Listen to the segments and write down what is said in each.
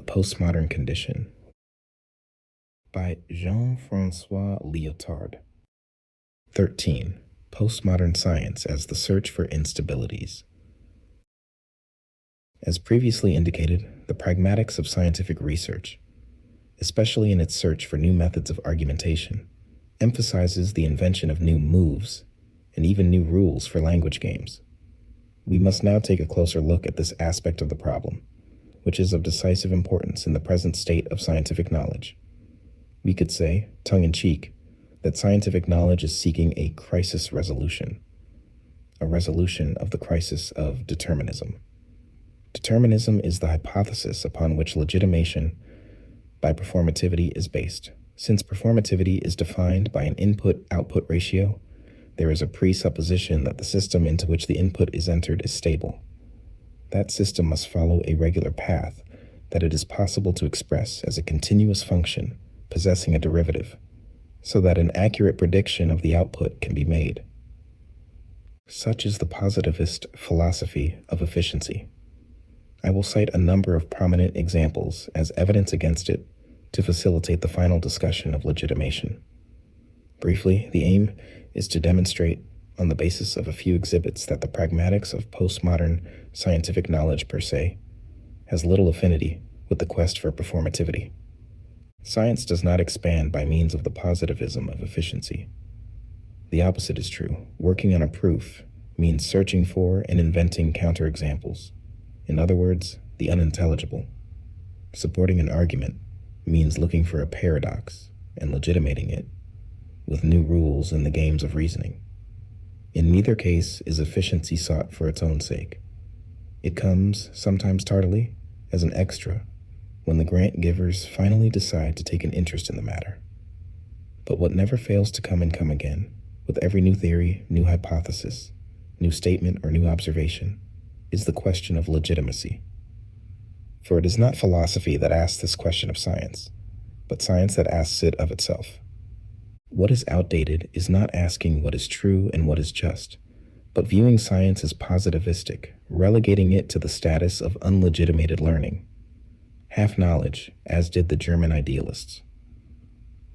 Postmodern Condition by Jean-François Lyotard. 13. Postmodern Science as the Search for Instabilities. As previously indicated, the pragmatics of scientific research, especially in its search for new methods of argumentation, emphasizes the invention of new moves and even new rules for language games. We must now take a closer look at this aspect of the problem, which is of decisive importance in the present state of scientific knowledge. We could say, tongue-in-cheek, that scientific knowledge is seeking a crisis resolution, a resolution of the crisis of determinism. Determinism is the hypothesis upon which legitimation by performativity is based. Since performativity is defined by an input-output ratio, there is a presupposition that the system into which the input is entered is stable. That system must follow a regular path that it is possible to express as a continuous function possessing a derivative, so that an accurate prediction of the output can be made. Such is the positivist philosophy of efficiency. I will cite a number of prominent examples as evidence against it to facilitate the final discussion of legitimation. Briefly, the aim is to demonstrate on the basis of a few exhibits that the pragmatics of postmodern scientific knowledge per se has little affinity with the quest for performativity. Science does not expand by means of the positivism of efficiency. The opposite is true. Working on a proof means searching for and inventing counterexamples. In other words, the unintelligible. Supporting an argument means looking for a paradox and legitimating it with new rules in the games of reasoning. In neither case is efficiency sought for its own sake. It comes, sometimes tardily, as an extra when the grant givers finally decide to take an interest in the matter. But what never fails to come and come again, with every new theory, new hypothesis, new statement, or new observation, is the question of legitimacy. For it is not philosophy that asks this question of science, but science that asks it of itself. What is outdated is not asking what is true and what is just, but viewing science as positivistic, relegating it to the status of unlegitimated learning, half-knowledge, as did the German idealists.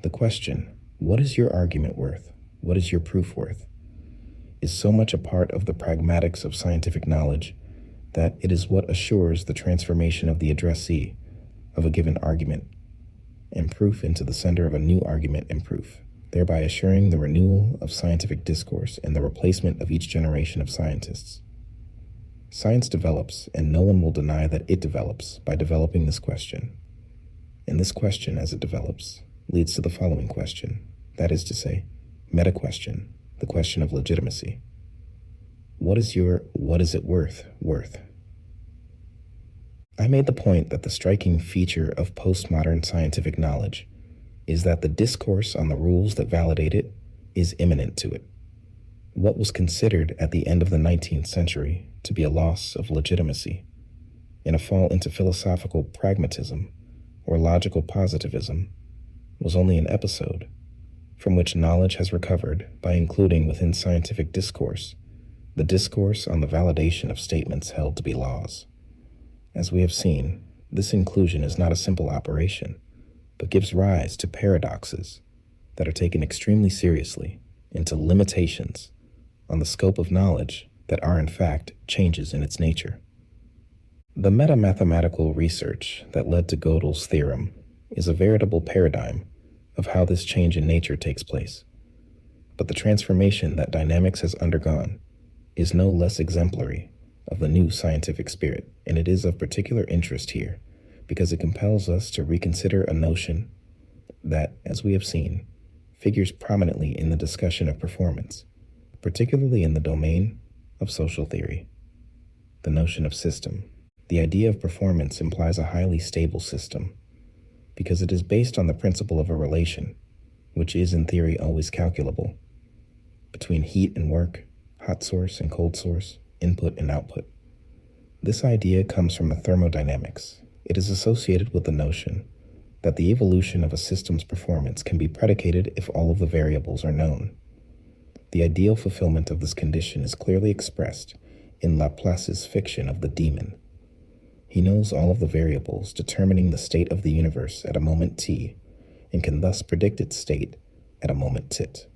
The question, what is your argument worth? What is your proof worth? Is so much a part of the pragmatics of scientific knowledge that it is what assures the transformation of the addressee of a given argument and proof into the sender of a new argument and proof, thereby assuring the renewal of scientific discourse and the replacement of each generation of scientists. Science develops, and no one will deny that it develops by developing this question. And this question, as it develops, leads to the following question, that is to say, meta-question, the question of legitimacy. What is it worth? I made the point that the striking feature of postmodern scientific knowledge is that the discourse on the rules that validate it is imminent to it. What was considered at the end of the 19th century to be a loss of legitimacy, in a fall into philosophical pragmatism or logical positivism, was only an episode from which knowledge has recovered by including within scientific discourse the discourse on the validation of statements held to be laws. As we have seen, this inclusion is not a simple operation, but gives rise to paradoxes that are taken extremely seriously into limitations on the scope of knowledge that are in fact changes in its nature. The meta-mathematical research that led to Gödel's theorem is a veritable paradigm of how this change in nature takes place. But the transformation that dynamics has undergone is no less exemplary of the new scientific spirit, and it is of particular interest here because it compels us to reconsider a notion that, as we have seen, figures prominently in the discussion of performance, particularly in the domain of social theory. The notion of system. The idea of performance implies a highly stable system because it is based on the principle of a relation, which is in theory always calculable, between heat and work, hot source and cold source, input and output. This idea comes from the thermodynamics. It is associated with the notion that the evolution of a system's performance can be predicated if all of the variables are known. The ideal fulfillment of this condition is clearly expressed in Laplace's fiction of the demon, He knows all of the variables determining the state of the universe at a moment t, and can thus predict its state at a moment tit.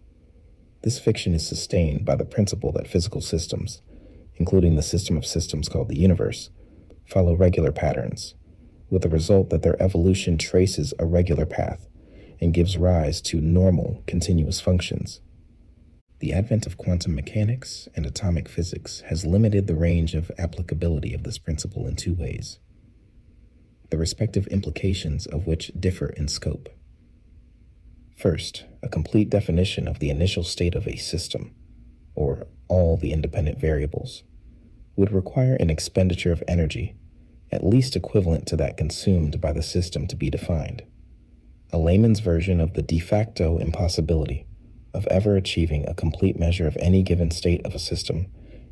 This fiction is sustained by the principle that physical systems, including the system of systems called the universe, follow regular patterns, with the result that their evolution traces a regular path and gives rise to normal, continuous functions. The advent of quantum mechanics and atomic physics has limited the range of applicability of this principle in two ways, the respective implications of which differ in scope. First, a complete definition of the initial state of a system, or all the independent variables, would require an expenditure of energy at least equivalent to that consumed by the system to be defined. A layman's version of the de facto impossibility of ever achieving a complete measure of any given state of a system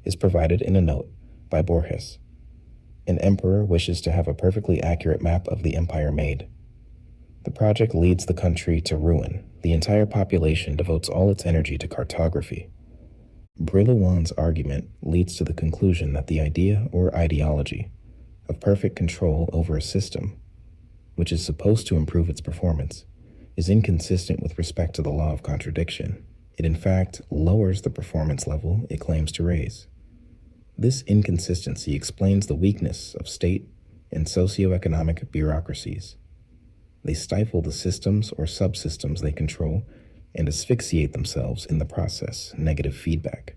is provided in a note by Borges. An emperor wishes to have a perfectly accurate map of the empire made. The project leads the country to ruin. The entire population devotes all its energy to cartography. Brillouin's argument leads to the conclusion that the idea or ideology of perfect control over a system, which is supposed to improve its performance, is inconsistent with respect to the law of contradiction. It in fact lowers the performance level it claims to raise. This inconsistency explains the weakness of state and socioeconomic bureaucracies. They stifle the systems or subsystems they control and asphyxiate themselves in the process, negative feedback.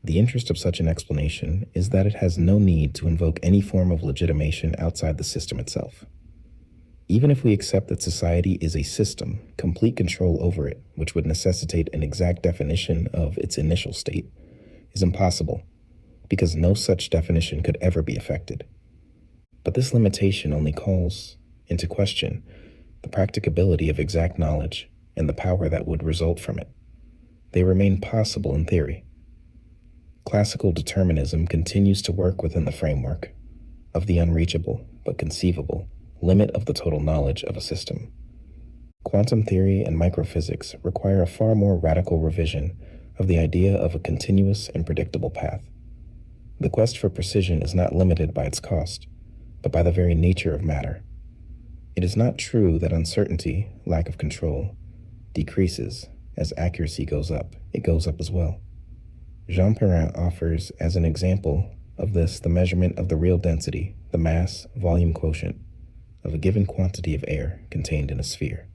The interest of such an explanation is that it has no need to invoke any form of legitimation outside the system itself. Even if we accept that society is a system, complete control over it, which would necessitate an exact definition of its initial state, is impossible, because no such definition could ever be effected. But this limitation only calls into question the practicability of exact knowledge and the power that would result from it. They remain possible in theory. Classical determinism continues to work within the framework of the unreachable but conceivable limit of the total knowledge of a system. Quantum theory and microphysics require a far more radical revision of the idea of a continuous and predictable path. The quest for precision is not limited by its cost, but by the very nature of matter. It is not true that uncertainty, lack of control, decreases as accuracy goes up. It goes up as well. Jean Perrin offers as an example of this the measurement of the real density, the mass-volume quotient, of a given quantity of air contained in a sphere.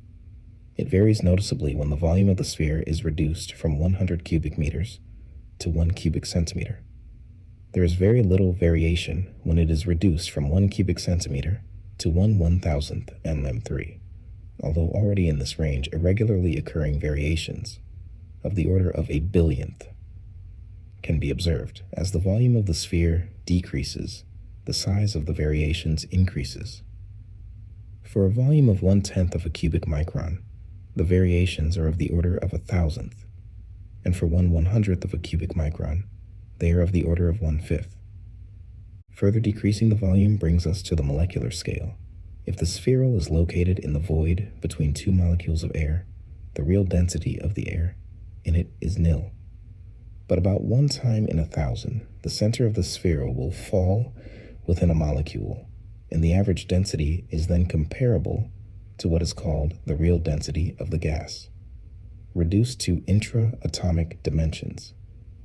It varies noticeably when the volume of the sphere is reduced from 100 cubic meters to 1 cubic centimeter. There is very little variation when it is reduced from 1 cubic centimeter to 1/1000th mm3, although already in this range irregularly occurring variations of the order of a billionth can be observed. As the volume of the sphere decreases, the size of the variations increases. For a volume of 1/10 of a cubic micron, the variations are of the order of 1,000th, and for 1/100th of a cubic micron, they are of the order of 1/5. Further decreasing the volume brings us to the molecular scale. If the spheral is located in the void between two molecules of air, the real density of the air in it is nil. But about 1 time in 1,000, the center of the spheral will fall within a molecule, and the average density is then comparable to what is called the real density of the gas. Reduced to intra-atomic dimensions,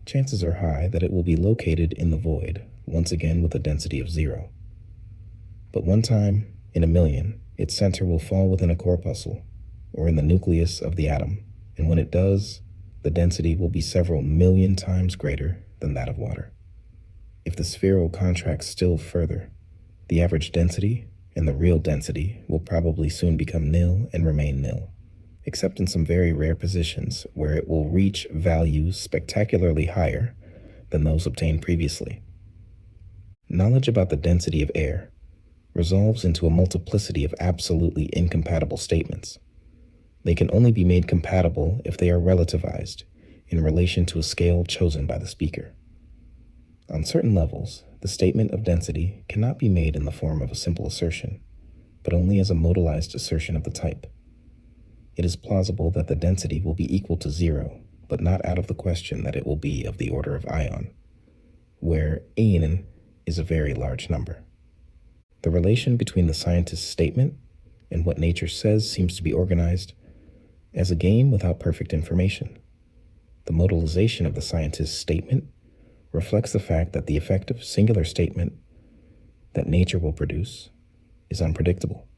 chances are high that it will be located in the void, once again with a density of 0. But 1 time in 1,000,000, its center will fall within a corpuscle, or in the nucleus of the atom, and when it does, the density will be several million times greater than that of water. If the spheral contracts still further, the average density and the real density will probably soon become nil and remain nil, except in some very rare positions where it will reach values spectacularly higher than those obtained previously. Knowledge about the density of air resolves into a multiplicity of absolutely incompatible statements. They can only be made compatible if they are relativized in relation to a scale chosen by the speaker. On certain levels, the statement of density cannot be made in the form of a simple assertion, but only as a modalized assertion of the type. It is plausible that the density will be equal to 0, but not out of the question that it will be of the order of ion, where ein is a very large number. The relation between the scientist's statement and what nature says seems to be organized as a game without perfect information. The modalization of the scientist's statement reflects the fact that the effective singular statement that nature will produce is unpredictable.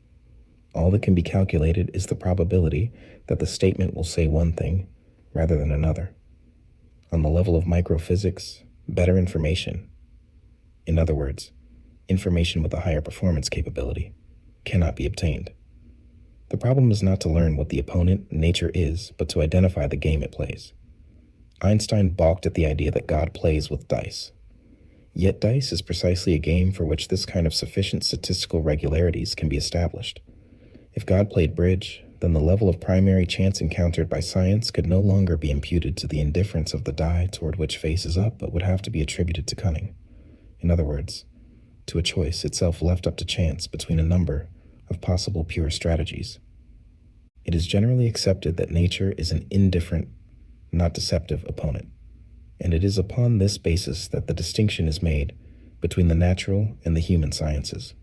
All that can be calculated is the probability that the statement will say one thing rather than another. On the level of microphysics, better information, in other words, information with a higher performance capability, cannot be obtained. The problem is not to learn what the opponent, nature, is, but to identify the game it plays. Einstein balked at the idea that God plays with dice. Yet dice is precisely a game for which this kind of sufficient statistical regularities can be established. If God played bridge, then the level of primary chance encountered by science could no longer be imputed to the indifference of the die toward which face is up, but would have to be attributed to cunning. In other words, to a choice itself left up to chance between a number of possible pure strategies. It is generally accepted that nature is an indifferent, not deceptive opponent, and it is upon this basis that the distinction is made between the natural and the human sciences.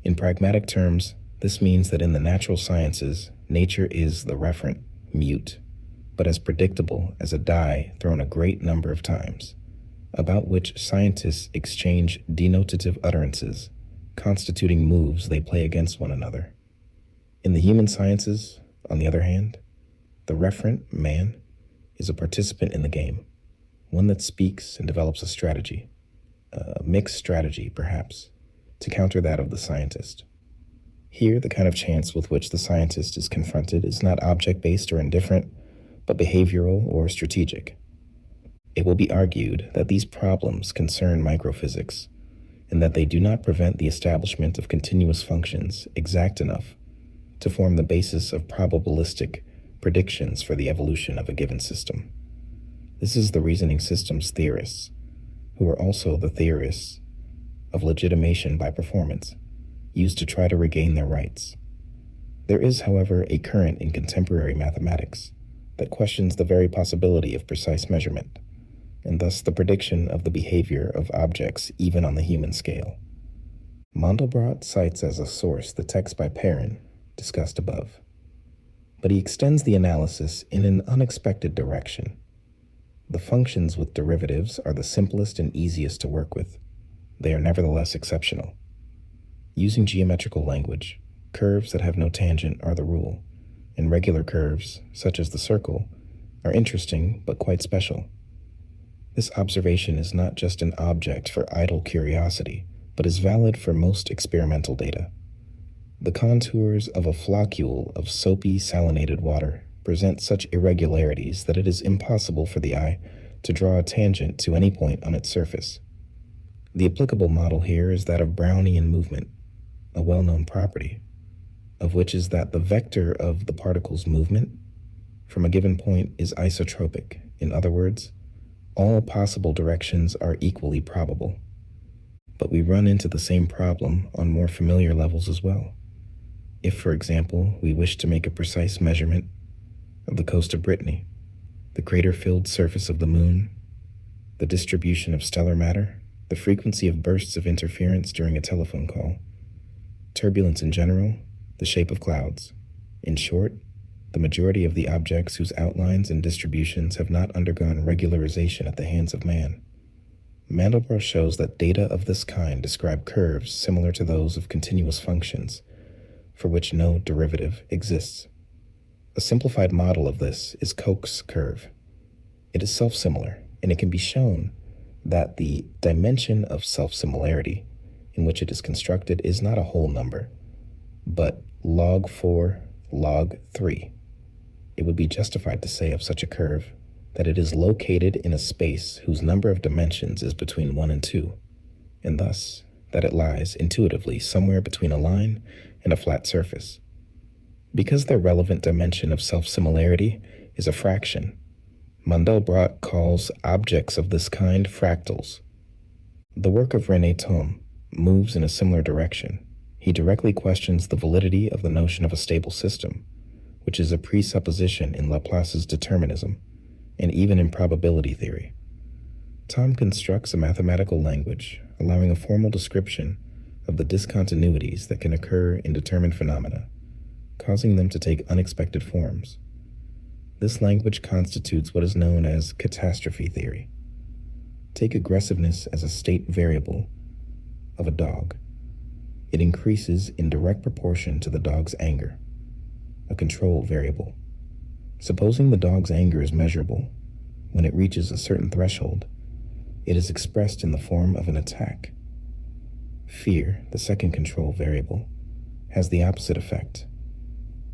In pragmatic terms, this means that in the natural sciences, nature is the referent, mute, but as predictable as a die thrown a great number of times, about which scientists exchange denotative utterances, constituting moves they play against one another. In the human sciences, on the other hand, the referent, man, is a participant in the game, one that speaks and develops a strategy, a mixed strategy, perhaps, to counter that of the scientist. Here, the kind of chance with which the scientist is confronted is not object-based or indifferent, but behavioral or strategic. It will be argued that these problems concern microphysics, and that they do not prevent the establishment of continuous functions exact enough to form the basis of probabilistic predictions for the evolution of a given system. This is the reasoning systems theorists, who are also the theorists of legitimation by performance, used to try to regain their rights. There is, however, a current in contemporary mathematics that questions the very possibility of precise measurement, and thus the prediction of the behavior of objects even on the human scale. Mandelbrot cites as a source the text by Perrin, discussed above, but he extends the analysis in an unexpected direction. The functions with derivatives are the simplest and easiest to work with. They are nevertheless exceptional. Using geometrical language, curves that have no tangent are the rule, and regular curves, such as the circle, are interesting but quite special. This observation is not just an object for idle curiosity, but is valid for most experimental data. The contours of a floccule of soapy salinated water present such irregularities that it is impossible for the eye to draw a tangent to any point on its surface. The applicable model here is that of Brownian movement, a well-known property, of which is that the vector of the particle's movement from a given point is isotropic. In other words, all possible directions are equally probable. But we run into the same problem on more familiar levels as well. If, for example, we wish to make a precise measurement of the coast of Brittany, the crater-filled surface of the moon, the distribution of stellar matter, the frequency of bursts of interference during a telephone call, turbulence in general, the shape of clouds. In short, the majority of the objects whose outlines and distributions have not undergone regularization at the hands of man. Mandelbrot shows that data of this kind describe curves similar to those of continuous functions, for which no derivative exists. A simplified model of this is Koch's curve. It is self-similar, and it can be shown that the dimension of self-similarity in which it is constructed is not a whole number, but log 4, log 3. It would be justified to say of such a curve that it is located in a space whose number of dimensions is between 1 and 2, and thus that it lies intuitively somewhere between a line and a flat surface. Because their relevant dimension of self-similarity is a fraction, Mandelbrot calls objects of this kind fractals. The work of René Thom moves in a similar direction. He directly questions the validity of the notion of a stable system, which is a presupposition in Laplace's determinism, and even in probability theory. Thom constructs a mathematical language, allowing a formal description of the discontinuities that can occur in determined phenomena, causing them to take unexpected forms. This language constitutes what is known as catastrophe theory. Take aggressiveness as a state variable of a dog. It increases in direct proportion to the dog's anger, a control variable. Supposing the dog's anger is measurable, when it reaches a certain threshold, it is expressed in the form of an attack. Fear, the second control variable, has the opposite effect.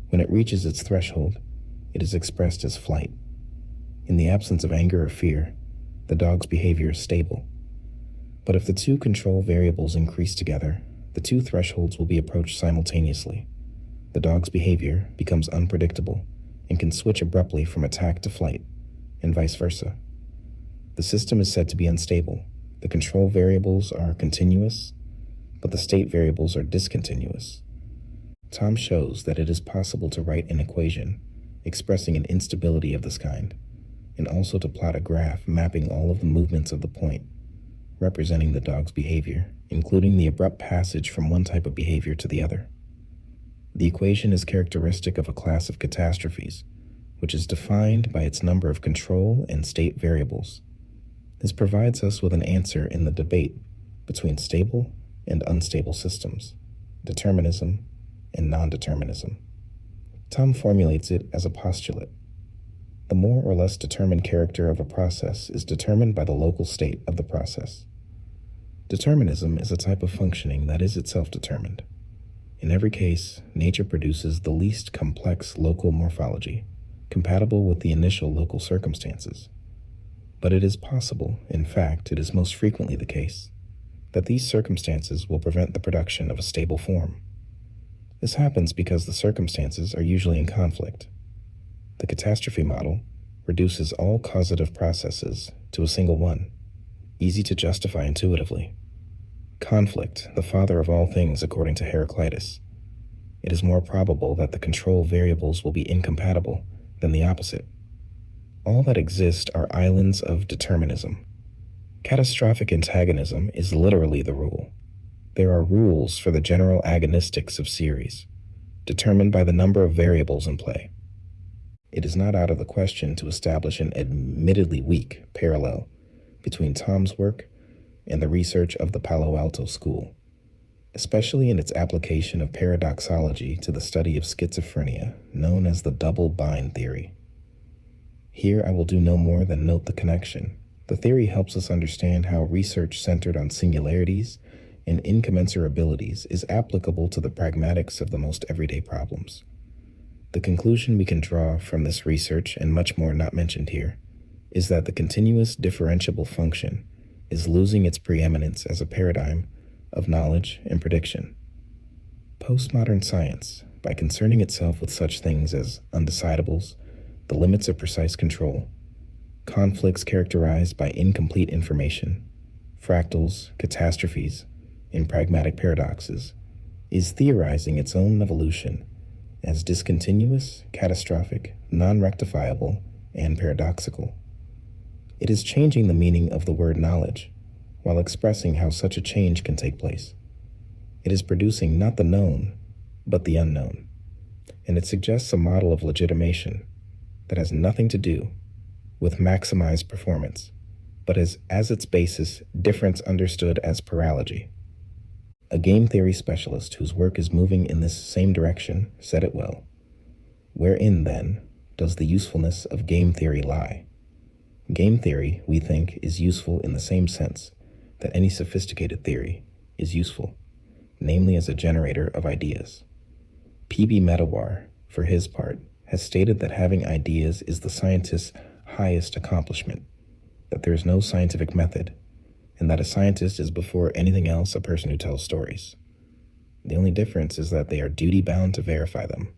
When it reaches its threshold, it is expressed as flight. In the absence of anger or fear, the dog's behavior is stable. But if the two control variables increase together, the two thresholds will be approached simultaneously. The dog's behavior becomes unpredictable and can switch abruptly from attack to flight, and vice versa. The system is said to be unstable. The control variables are continuous, but the state variables are discontinuous. Tom shows that it is possible to write an equation expressing an instability of this kind, and also to plot a graph mapping all of the movements of the point, representing the dog's behavior, including the abrupt passage from one type of behavior to the other. The equation is characteristic of a class of catastrophes, which is defined by its number of control and state variables. This provides us with an answer in the debate between stable and unstable systems, determinism and non-determinism. Tom formulates it as a postulate. The more or less determined character of a process is determined by the local state of the process. Determinism is a type of functioning that is itself determined. In every case, nature produces the least complex local morphology, compatible with the initial local circumstances. But it is possible, in fact, it is most frequently the case, that these circumstances will prevent the production of a stable form. This happens because the circumstances are usually in conflict. The catastrophe model reduces all causative processes to a single one, easy to justify intuitively. Conflict, the father of all things according to Heraclitus. It is more probable that the control variables will be incompatible than the opposite. All that exist are islands of determinism. Catastrophic antagonism is literally the rule. There are rules for the general agonistics of series, determined by the number of variables in play. It is not out of the question to establish an admittedly weak parallel between Tom's work and the research of the Palo Alto School, especially in its application of paradoxology to the study of schizophrenia, known as the double bind theory. Here I will do no more than note the connection. The theory helps us understand how research centered on singularities and incommensurabilities is applicable to the pragmatics of the most everyday problems. The conclusion we can draw from this research, and much more not mentioned here, is that the continuous differentiable function is losing its preeminence as a paradigm of knowledge and prediction. Postmodern science, by concerning itself with such things as undecidables, the limits of precise control, conflicts characterized by incomplete information, fractals, catastrophes, and pragmatic paradoxes, is theorizing its own evolution as discontinuous, catastrophic, non-rectifiable, and paradoxical. It is changing the meaning of the word knowledge, while expressing how such a change can take place. It is producing not the known, but the unknown, and it suggests a model of legitimation that has nothing to do with maximized performance, but is, as its basis, difference understood as paralogy. A game theory specialist whose work is moving in this same direction said it well. Wherein, then, does the usefulness of game theory lie? Game theory, we think, is useful in the same sense that any sophisticated theory is useful, namely as a generator of ideas. P.B. Medawar, for his part, has stated that having ideas is the scientist's highest accomplishment, that there is no scientific method, and that a scientist is before anything else a person who tells stories. The only difference is that they are duty-bound to verify them.